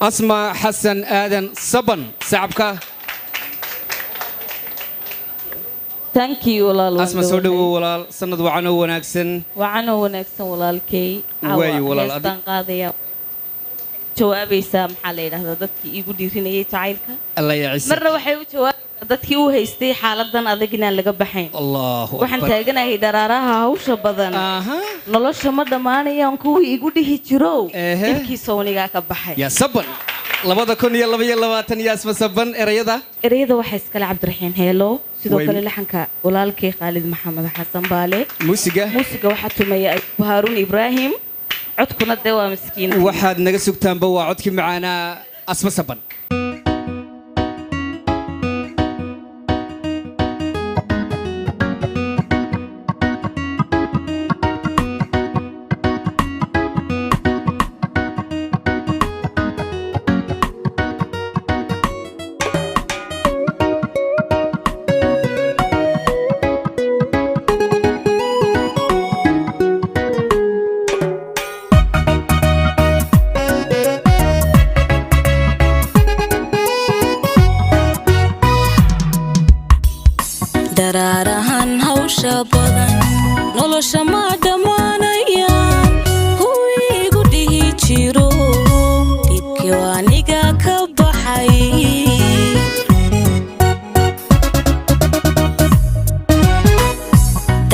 أسماء حسن آدن صبن سعبك. Thank you walaal. أسماء سودو ولا سند وعنو وناكسن. وعنو وناكسن ولا كي. وي ولا هستان قاضية. جوابي سام حالي هذا ضدك يقول يريني تعيلك. الله يعيسك. مرة وحيو جواب ضدك هو هيستي حالة أذقنا اللي قبحين. الله أكبر. وحن تاجنا هي درارها وش بدن. نلاش مرة ما نيانكو يقول يهجرو. إنكي سوني جاك قبحين. يا صبن. لبضة كن يلا بيا لباتن يا اسم صبن إريدا. إريدا وحس كلا عبد الرحيم هيلو. sidoo kale laxanka walaalkay Khalid Maxamed Xasan Baale muusiga waxa tumay Harun Ibrahim codkuna waa miskiin waxaad naga sugtaan ba waa codkii macaana asma saban dararahan hawsha badan nolosha ma dhamaanayaan kuwii igu dhihi jiro dhibkii waaniga ka baxay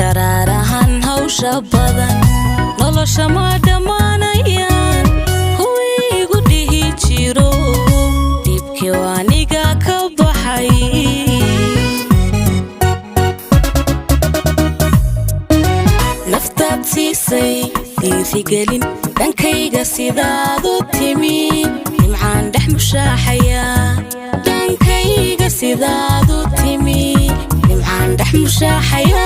dararahan hawsha badan nolosha ma dhamaanayaan kuwii igu dhihi jiro dhibkii waaniga ka baxay siisay dhiirigelin dhankayga sidaad u timi nimcaan dhex mushaaxaya dhankayga sidaad u timi nimcaan dhex mushaaxaya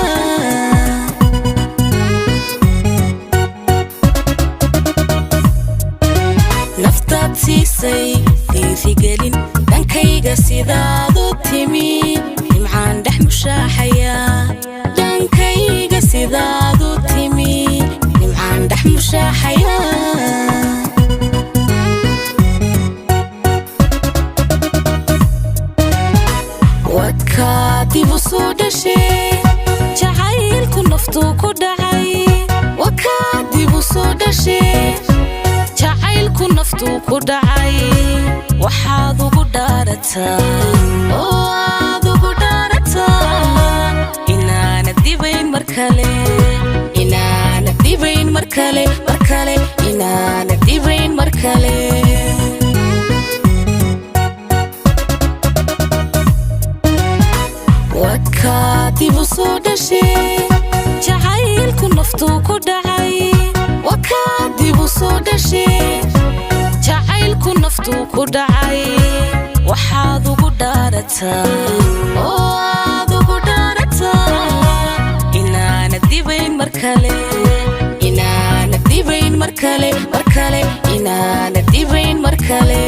naftaad siisay dhiirigelin dhankayga sidaad u timi nimcaan dhex mushaaxaya dhankayga sidaad u timi nimcaan dhex mushaaxaya wadkaa dib u soo dhashay jacaylku naftuu ku dhacay wadkaa dib u soo dhashay jacaylku naftuu ku dhacay waxaad ugu dhaarataa oo aad ugu dhaarataa inaana dibayn mar kale inaana dibayn mar kale inaana dibayn mar kale wadkaa dib u soo dhashay jacaylku naftuu ku dhacay wadkaa dib u soo dhashay jacaylku naftuu ku dhacay waxaad ugu dhaarataa oo aad ugu dhaarataa inaana dibayn mar kale inaana dibayn mar kale inaana dibayn mar kale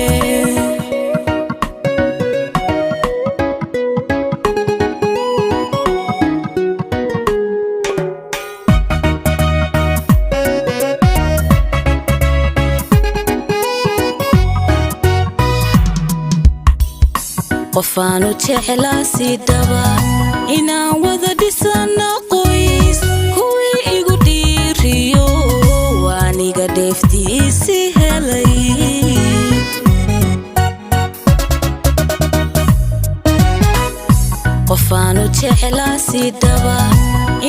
qofaanu jeclaa si dhaba inaan wada dhisana qoys kuwii igu dhiiriyo waaniga dheeftiisi helay qofaanu jeclaa si dhaba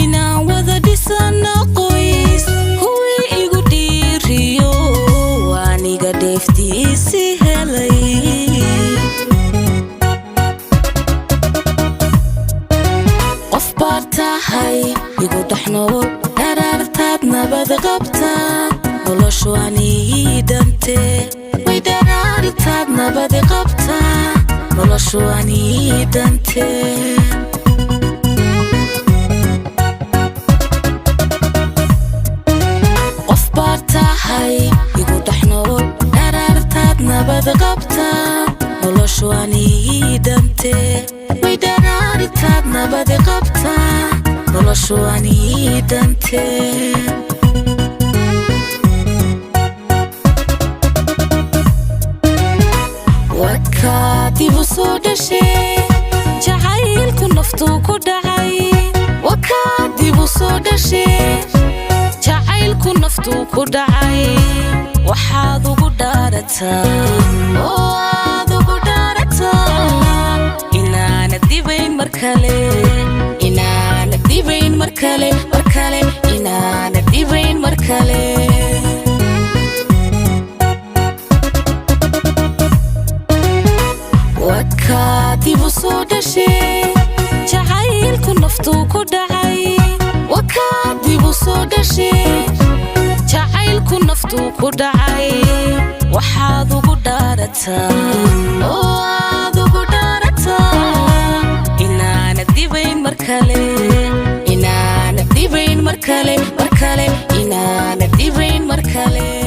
inaan wada dhisana qoys kuwii igu dhiiriyo waaniga dheeftiisi helay tahay igu dhaxnool daraartaad nabad qabtaa noloshu anii dhante way daraartaad nabad qabtaa noloshu anii dhante qof baad tahay igu dhaxnool daraartaad nabad qabtaa noloshu anii dhante way daraartaad nabad qabtaa noloshu anii dhante وكاتب صدشي جعيلك نفتو كدعي وكاتب صدشي جعيلك نفتو كدعي وحاذو قدارتا وحاذو قدارتا إنا نديبين مركالي إنا نديبين مركالي مركالي إنا نديبين مركالي وكاتب صدشي جعيلك نفتو كدعي وكاتب صدشي جعيلك نفتو كدعي وحاذو قدارتا وحاذو قدارتا إنا نديبين مركالي إنا نديبين مركالي مركالي إنا نديبين مركالي